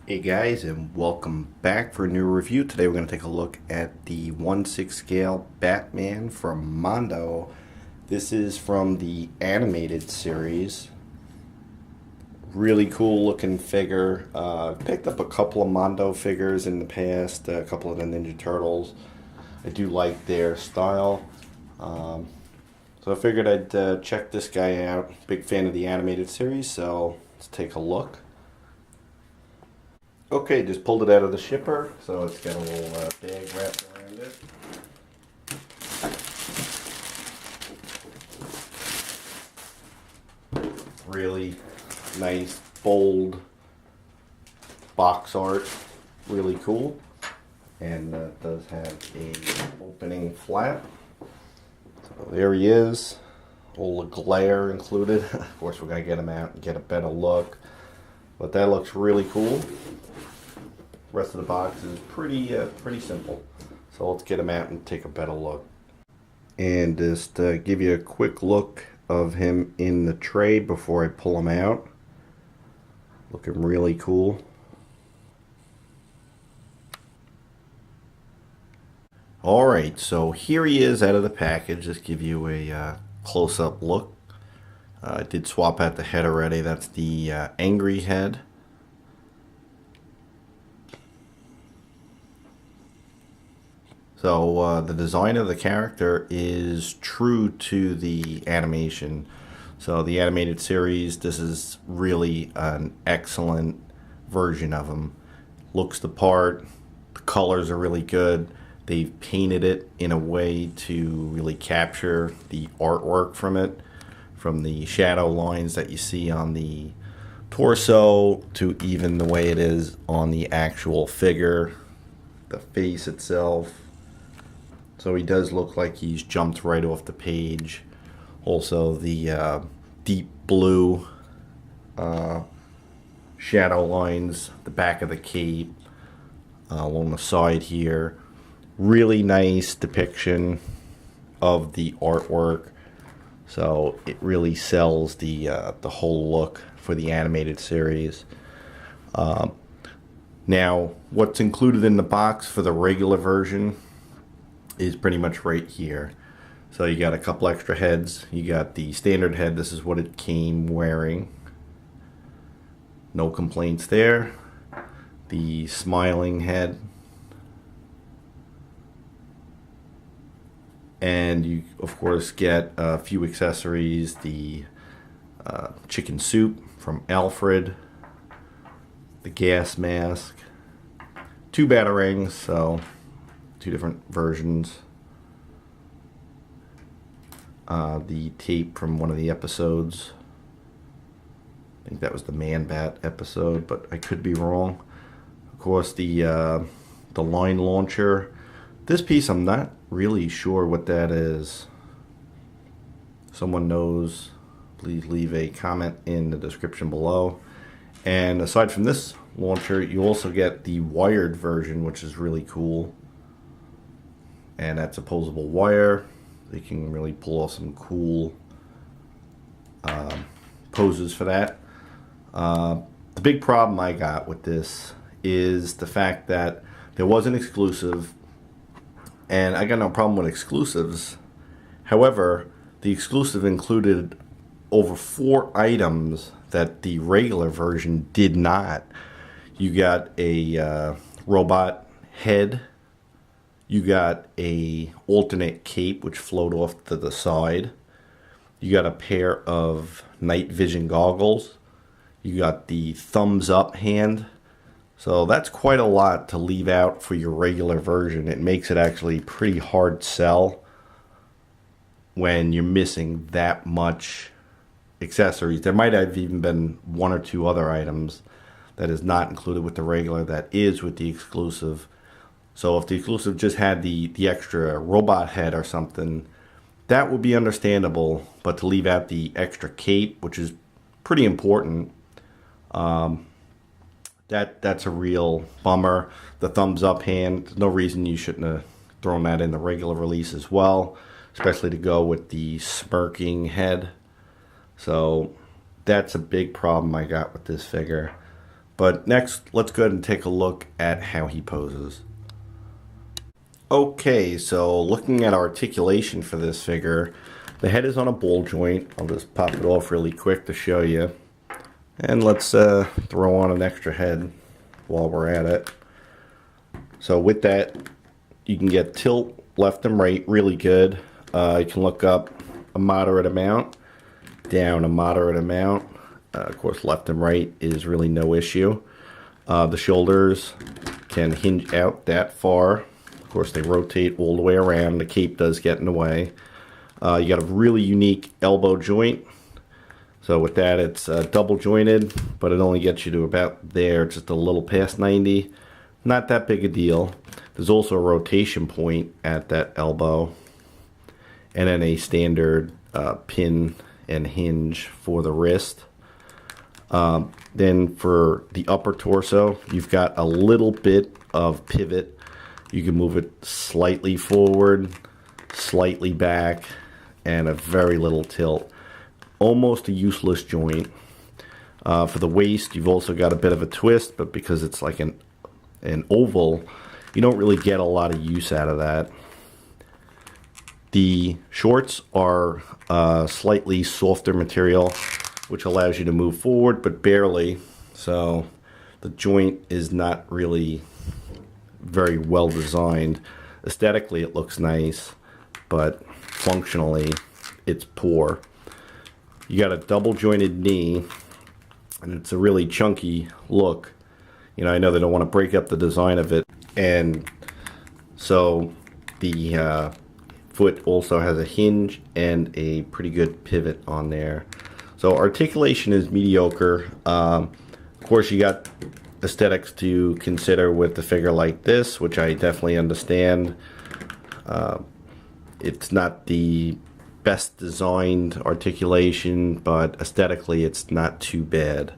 Hey guys, and welcome back for a new review. Today we're going to take a look at the 1/6 scale Batman from Mondo. This is from the animated series. Really cool looking figure. Picked up a couple of Mondo figures in the past, a couple of the Ninja Turtles. I do like their style. So I figured I'd check this guy out. Big fan of the animated series, so let's take a look. Okay, just pulled it out of the shipper, so it's got a little bag wrapped around it. Really nice, bold box art, really cool. And it does have a opening flap. So there he is, all the glare included. Of course, we're gonna get him out and get a better look. But that looks really cool. Rest of the box is pretty simple. So let's get him out and take a better look. And just give you a quick look of him in the tray before I pull him out. Looking really cool. Alright, so here he is out of the package. Just give you a close-up look. I did swap out the head already. That's the angry head. So the design of the character is true to the animation. So the animated series, this is really an excellent version of him. Looks the part, the colors are really good. They've painted it in a way to really capture the artwork from it, from the shadow lines that you see on the torso to even the way it is on the actual figure, the face itself. So he does look like he's jumped right off the page. Also the deep blue shadow lines, the back of the cape, along the side here. Really nice depiction of the artwork. So it really sells the whole look for the animated series. Now, what's included in the box for the regular version is pretty much right here. So you got a couple extra heads. You got the standard head. This is what it came wearing. No complaints there. The smiling head. And you, of course, get a few accessories. The chicken soup from Alfred. The gas mask. 2 batarangs, so 2 different versions. The tape from one of the episodes. I think that was the Man-Bat episode, but I could be wrong. Of course, the line launcher. This piece, I'm not really sure what that is. Someone knows, please leave a comment in the description below. And aside from this launcher, you also get the wired version, which is really cool. And that's opposable wire. They can really pull off some cool poses for that. The big problem I got with this is the fact that there was an exclusive, and I got no problem with exclusives. However, the exclusive included over 4 items that the regular version did not. You got a robot head. You got a alternate cape which flowed off to the side. You got a pair of night vision goggles. You got the thumbs up hand. So that's quite a lot to leave out for your regular version. It makes it actually pretty hard sell when you're missing that much accessories. There might have even been 1 or 2 other items that is not included with the regular that is with the exclusive. So if the exclusive just had the extra robot head or something, that would be understandable. But to leave out the extra cape, which is pretty important, that's a real bummer. The thumbs up hand, there's no reason you shouldn't have thrown that in the regular release as well, especially to go with the smirking head. So that's a big problem I got with this figure. But next, let's go ahead and take a look at how he poses. Okay, so looking at articulation for this figure, the head is on a ball joint. I'll just pop it off really quick to show you. And let's throw on an extra head while we're at it. So with that, you can get tilt left and right really good. You can look up a moderate amount, down a moderate amount. Of course, left and right is really no issue. The shoulders can hinge out that far. Of course, they rotate all the way around. The cape does get in the way. You got a really unique elbow joint. So with that, it's double jointed, but it only gets you to about there, just a little past 90. Not that big a deal. There's also a rotation point at that elbow, and then a standard pin and hinge for the wrist. Then for the upper torso, you've got a little bit of pivot. You can move it slightly forward, slightly back, and a very little tilt. Almost a useless joint. For the waist, you've also got a bit of a twist, but because it's like an oval, you don't really get a lot of use out of that. The shorts are slightly softer material, which allows you to move forward, but barely. So the joint is not really very well designed. Aesthetically, it looks nice, but functionally, it's poor. You got a double jointed knee, and it's a really chunky look. You know, I know they don't want to break up the design of it, and so the foot also has a hinge and a pretty good pivot on there. So articulation is mediocre. Of course, you got aesthetics to consider with the figure like this, which I definitely understand. It's not the best designed articulation, but aesthetically it's not too bad.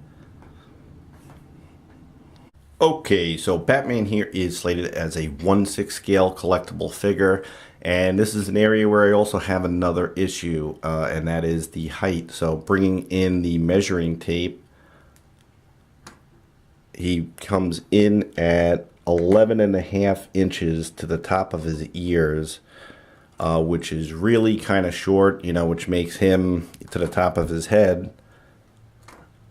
Okay, so Batman here is slated as a 1/6 scale collectible figure, and this is an area where I also have another issue, and that is the height. So bringing in the measuring tape, he comes in at 11.5 inches to the top of his ears, which is really kind of short, you know, which makes him to the top of his head.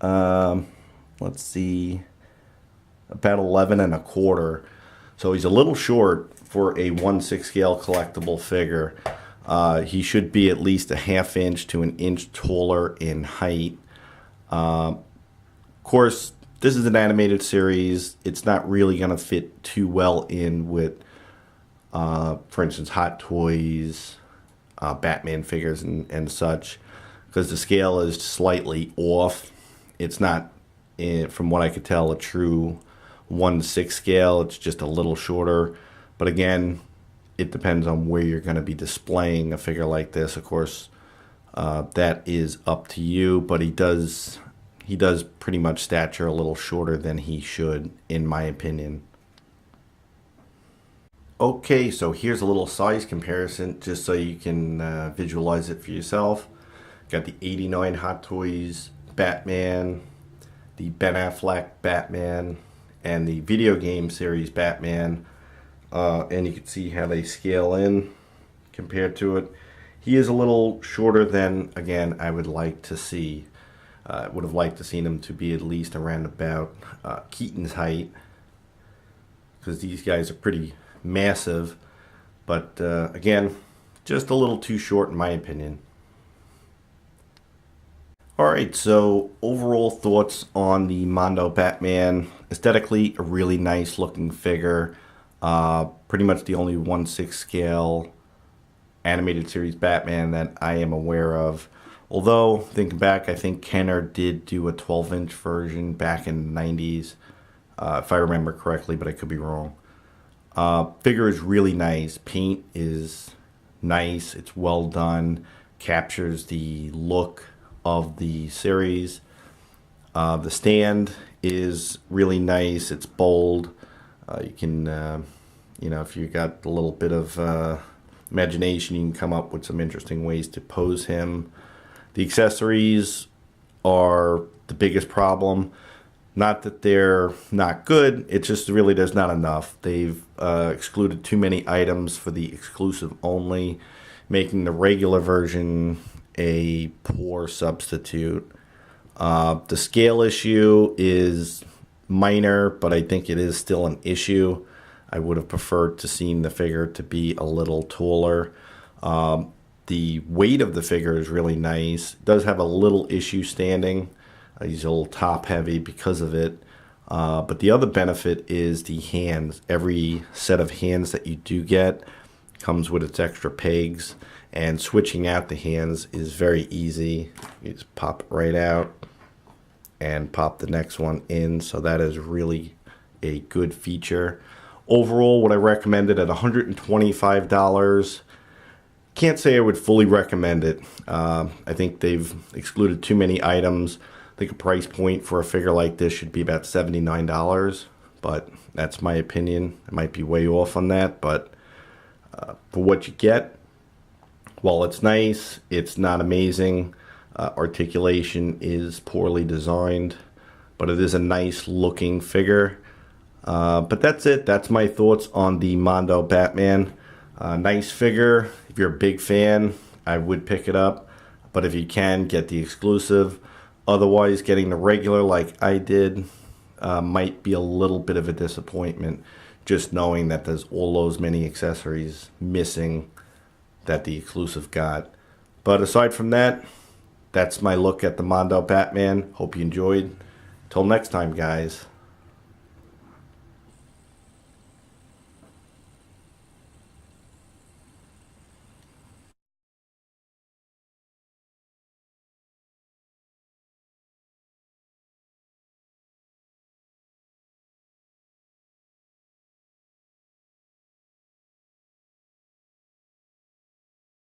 Let's see, about 11.25. So he's a little short for a 1/6 scale collectible figure. He should be at least a ½ inch to an inch taller in height. Of course, this is an animated series. It's not really going to fit too well in with, for instance, Hot Toys, Batman figures and such, because the scale is slightly off. It's not, from what I could tell, a true 1/6 scale. It's just a little shorter. But again, it depends on where you're going to be displaying a figure like this. Of course, that is up to you, but he does pretty much stature a little shorter than he should, in my opinion. Okay, so here's a little size comparison just so you can visualize it for yourself. Got the '89 Hot Toys Batman, the Ben Affleck Batman, and the video game series Batman. And you can see how they scale in compared to it. He is a little shorter than, again, I would like to see. Would have liked to seen him to be at least around about Keaton's height, because these guys are pretty massive, but again, just a little too short in my opinion. Alright, so overall thoughts on the Mondo Batman. Aesthetically, a really nice looking figure. Pretty much the only 1/6 scale animated series Batman that I am aware of. Although, thinking back, I think Kenner did do a 12-inch version back in the 90s, if I remember correctly, but I could be wrong. Figure is really nice. Paint is nice. It's well done. Captures the look of the series. The stand is really nice. It's bold. You can, if you got a little bit of imagination, you can come up with some interesting ways to pose him. The accessories are the biggest problem. Not that they're not good, it's just really there's not enough. They've excluded too many items for the exclusive only, making the regular version a poor substitute. The scale issue is minor, but I think it is still an issue. I would have preferred to seen the figure to be a little taller. The weight of the figure is really nice. It does have a little issue standing. He's a little top heavy because of it. But the other benefit is the hands. Every set of hands that you do get comes with its extra pegs, and switching out the hands is very easy. You just pop it right out and pop the next one in. So that is really a good feature. Overall, would I recommend it at $125? Can't say I would fully recommend it. I think they've excluded too many items. I think a price point for a figure like this should be about $79, but that's my opinion. I might be way off on that, but for what you get, while it's nice, it's not amazing. Articulation is poorly designed, but it is a nice looking figure. But that's it. That's my thoughts on the Mondo Batman. Nice figure. If you're a big fan, I would pick it up. But if you can, get the exclusive. Otherwise, getting the regular like I did might be a little bit of a disappointment, just knowing that there's all those many accessories missing that the exclusive got. But aside from that, that's my look at the Mondo Batman. Hope you enjoyed. Till next time, guys.